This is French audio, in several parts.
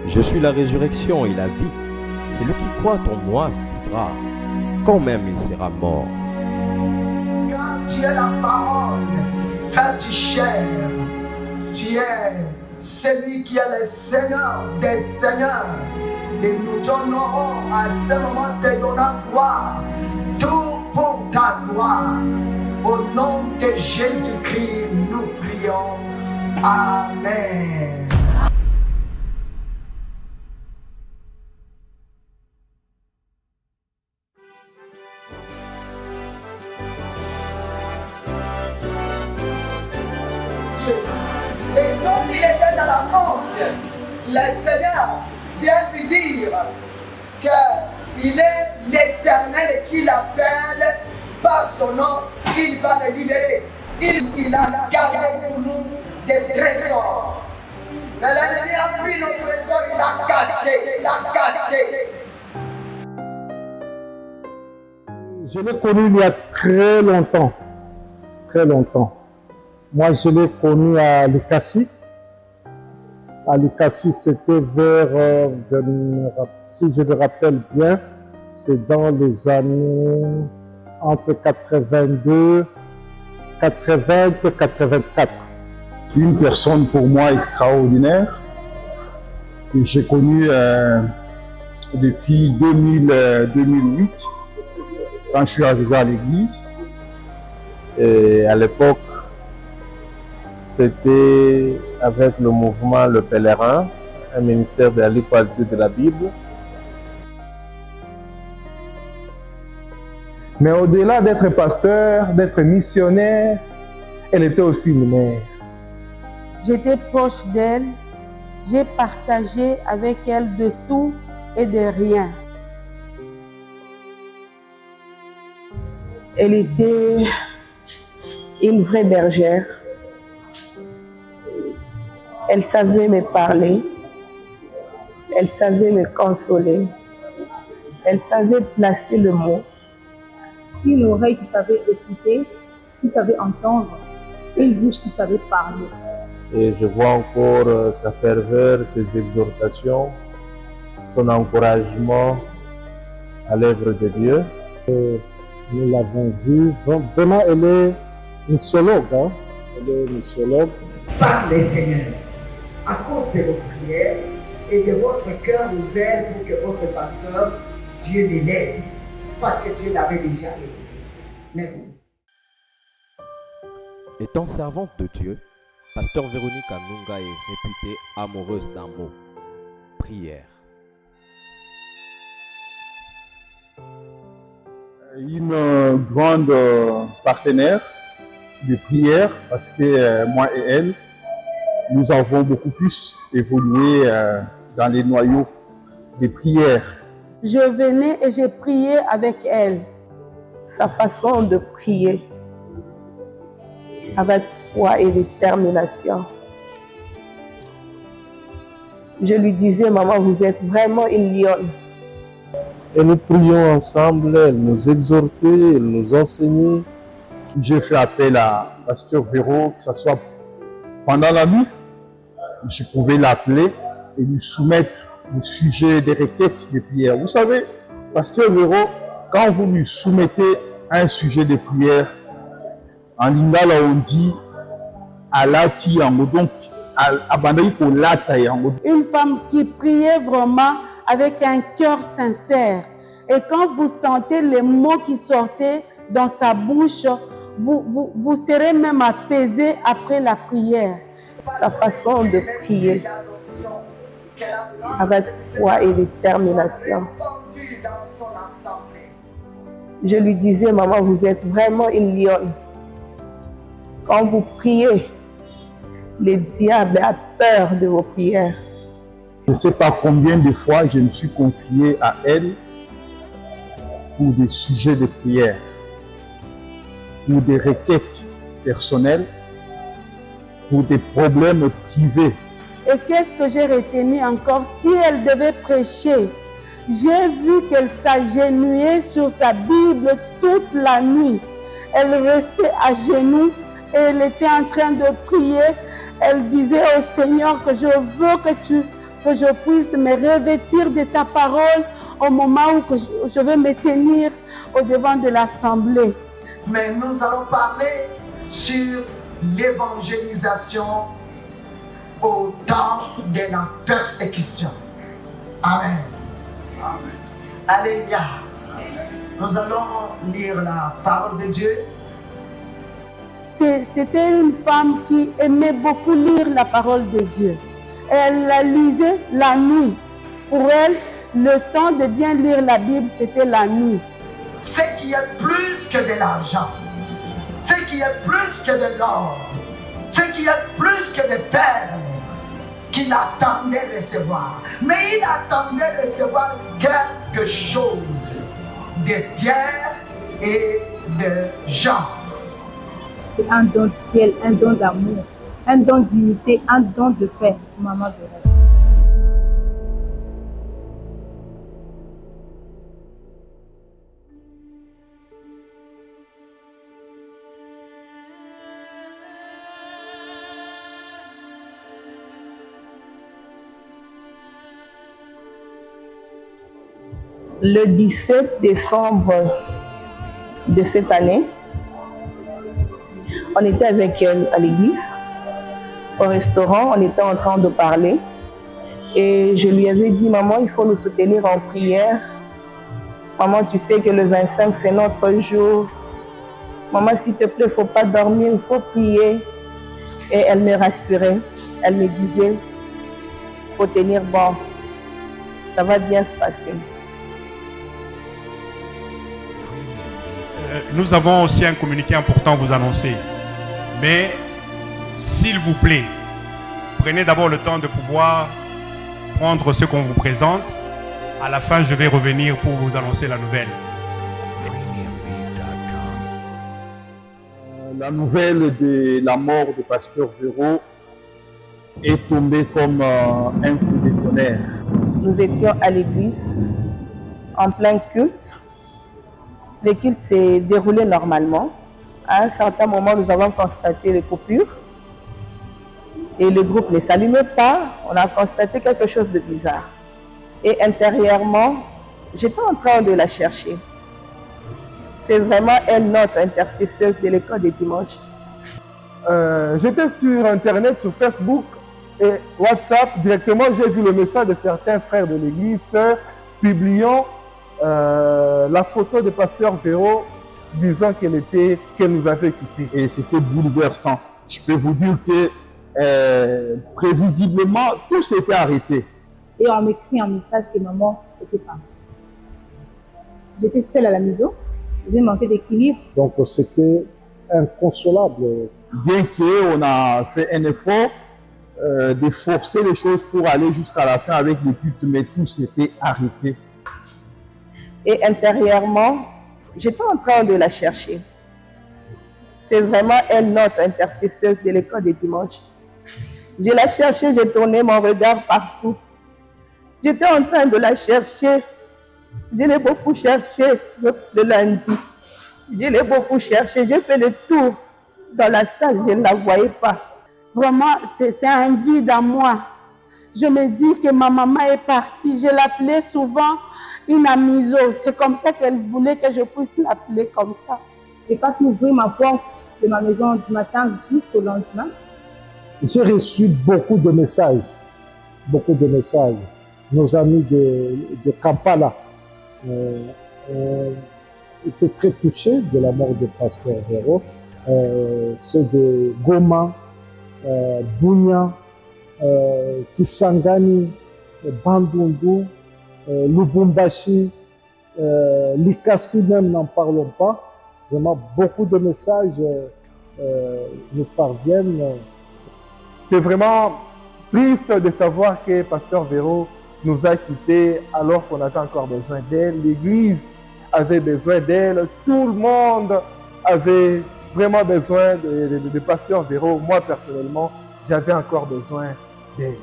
Je suis la résurrection et la vie. Celui qui croit en moi vivra, quand même il sera mort. Car tu es la parole faite chair. Tu es celui qui est le Seigneur des Seigneurs. Et nous t'honorons à ce moment te donnant gloire. Tout pour ta gloire. Au nom de Jésus-Christ, nous prions. Amen. Dieu. Et comme il était dans la honte, le Seigneur vient lui dire qu'il est l'Éternel qui l'appelle par son nom, il va le libérer. Il a gardé pour nous des trésors. Mais l'ennemi a pris nos trésors, il l'a caché. Je l'ai connu il y a très longtemps. Moi, je l'ai connu à Likassi. À Likassi, c'était vers, si je me rappelle bien, c'est dans les années entre 82, 80 et 84. Une personne pour moi extraordinaire que j'ai connue depuis 2008 quand je suis arrivé à l'église. Et à l'époque, c'était avec le mouvement Le Pèlerin, un ministère de la lecture de la Bible. Mais au-delà d'être pasteur, d'être missionnaire, elle était aussi une mère. J'étais proche d'elle, j'ai partagé avec elle de tout et de rien. Elle était une vraie bergère. Elle savait me parler, elle savait me consoler, elle savait placer le mot. Une oreille qui savait écouter, qui savait entendre, une bouche qui savait parler. Et je vois encore sa ferveur, ses exhortations, son encouragement à l'œuvre de Dieu. Nous l'avons vu, vraiment elle est missiologue. Elle est missiologue. Parlez Seigneur, à cause de vos prières et de votre cœur ouvert pour que votre pasteur, Dieu l'élève, parce que Dieu l'avait déjà élevé. Merci. Étant servante de Dieu, Pasteur Véronique Anunga est réputée amoureuse d'un mot, prière. Une grande partenaire de prière parce que moi et elle, nous avons beaucoup plus évolué dans les noyaux des prières. Je venais et j'ai prié avec elle. Sa façon de prier, avec foi et détermination. Je lui disais, maman, vous êtes vraiment une lionne. Et nous prions ensemble, elle nous exhortait, elle nous enseignait. J'ai fait appel à Pasteur Véro, que ce soit pendant la nuit, je pouvais l'appeler et lui soumettre le sujet des requêtes de prière. Vous savez, Pasteur Véro, quand vous lui soumettez un sujet de prière, en lingala on dit alati yango, donc abandai ko lata yango. Une femme qui priait vraiment avec un cœur sincère. Et quand vous sentez les mots qui sortaient dans sa bouche, vous serez même apaisé après la prière. Sa façon de prier, avec foi et détermination. Je lui disais, maman, vous êtes vraiment une lionne. Quand vous priez, le diable a peur de vos prières. Je ne sais pas combien de fois je me suis confié à elle pour des sujets de prière, pour des requêtes personnelles, pour des problèmes privés. Et qu'est-ce que j'ai retenu encore? Si elle devait prêcher, j'ai vu qu'elle s'agenouillait sur sa Bible toute la nuit. Elle restait à genoux et elle était en train de prier. Elle disait au Seigneur que je veux que tu que je puisse me revêtir de ta parole au moment où je vais me tenir au devant de l'assemblée. Mais nous allons parler sur l'évangélisation au temps de la persécution. Amen. Amen. Alléluia. Nous allons lire la parole de Dieu. C'était une femme qui aimait beaucoup lire la parole de Dieu. Elle la lisait la nuit. Pour elle, le temps de bien lire la Bible, c'était la nuit. Ce qui est plus que de l'argent, ce qui est plus que de l'or, ce qui est plus que des perles qu'il attendait recevoir. Mais il attendait recevoir quelque chose de Pierre et de Jean. C'est un don du ciel, un don d'amour, un don d'unité, un don de paix, Maman Véronique. Le 17 décembre de cette année, on était avec elle à l'église, au restaurant, on était en train de parler et je lui avais dit, maman, il faut nous soutenir en prière. Maman, tu sais que le 25, c'est notre jour. Maman, s'il te plaît, il ne faut pas dormir, il faut prier. Et elle me rassurait, elle me disait, il faut tenir bon, ça va bien se passer. Nous avons aussi un communiqué important à vous annoncer. Mais, s'il vous plaît, prenez d'abord le temps de pouvoir prendre ce qu'on vous présente. À la fin, je vais revenir pour vous annoncer la nouvelle. La nouvelle de la mort de Pasteur Véro est tombée comme un coup de tonnerre. Nous étions à l'église, en plein culte. Le culte s'est déroulé normalement. À un certain moment, nous avons constaté les coupures et le groupe ne s'allumait pas. On a constaté quelque chose de bizarre. Et intérieurement, j'étais en train de la chercher. C'est vraiment elle, notre intercesseuse de l'école des dimanches. J'étais sur Internet, sur Facebook et WhatsApp. Directement, j'ai vu le message de certains frères de l'église, sœurs, publiant la photo de Pasteur Véro, disant qu'elle nous avait quittés. Et c'était bouleversant. Je peux vous dire que prévisiblement, tout s'était arrêté. Et on m'écrit un message que maman était partie. J'étais seule à la maison, j'ai manqué d'équilibre. Donc c'était inconsolable. Bien qu'on a fait un effort de forcer les choses pour aller jusqu'à la fin avec les cultes, mais tout s'était arrêté. Et intérieurement, j'étais en train de la chercher. C'est vraiment elle, notre intercesseuse de l'école des dimanches. Je la cherchais, j'ai tourné mon regard partout. J'étais en train de la chercher. Je l'ai beaucoup cherché le lundi. Je l'ai beaucoup cherché. J'ai fait le tour dans la salle, je ne la voyais pas. Vraiment, c'est un vide à moi. Je me dis que ma maman est partie. Je l'appelais souvent une amiso. C'est comme ça qu'elle voulait que je puisse l'appeler comme ça. Je n'ai pas pu ouvrir ma porte de ma maison du matin jusqu'au lendemain. J'ai reçu beaucoup de messages. Beaucoup de messages. Nos amis de Kampala étaient très touchés de la mort de Pasteur Véro. Ceux de Goma, Bunia, Kisangani, Bandundu, Lubumbashi, Likasi même, n'en parlons pas. Vraiment, beaucoup de messages nous parviennent. C'est vraiment triste de savoir que Pasteur Véro nous a quittés alors qu'on avait encore besoin d'elle. L'Église avait besoin d'elle. Tout le monde avait vraiment besoin de Pasteur Véro. Moi, personnellement, j'avais encore besoin d'elle.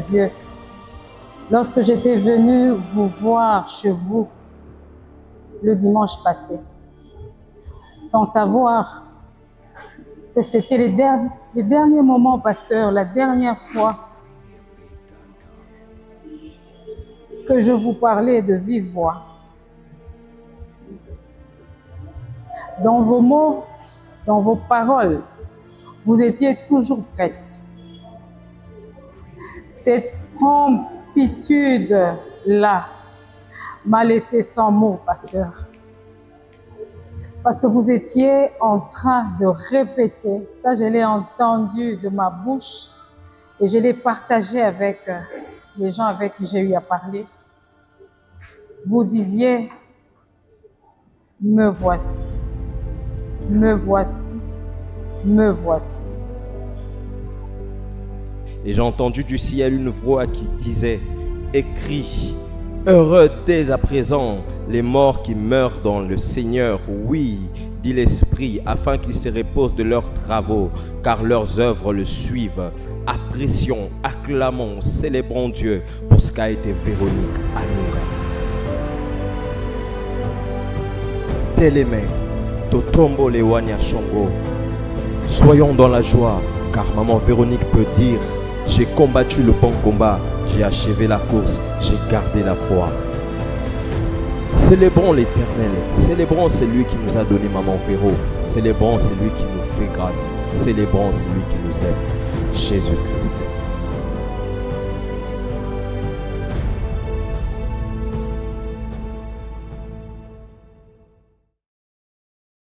Dieu, lorsque j'étais venue vous voir chez vous, le dimanche passé, sans savoir que c'était les derniers moments, pasteur, la dernière fois que je vous parlais de vive voix. Dans vos mots, dans vos paroles, vous étiez toujours prête. Cette promptitude-là m'a laissé sans mots, pasteur. Parce que vous étiez en train de répéter, ça je l'ai entendu de ma bouche et je l'ai partagé avec les gens avec qui j'ai eu à parler. Vous disiez, me voici, me voici, me voici. Et j'ai entendu du ciel une voix qui disait, écris, heureux dès à présent les morts qui meurent dans le Seigneur, oui, dit l'Esprit, afin qu'ils se reposent de leurs travaux, car leurs œuvres le suivent. Apprécions, acclamons, célébrons Dieu pour ce qu'a été Véronique Anunga. Télémé, Totombo Lewanya Shongo. Soyons dans la joie, car maman Véronique peut dire, j'ai combattu le bon combat, j'ai achevé la course, j'ai gardé la foi. Célébrons l'Éternel, célébrons celui qui nous a donné maman Véro, célébrons celui qui nous fait grâce, célébrons celui qui nous aime, Jésus-Christ.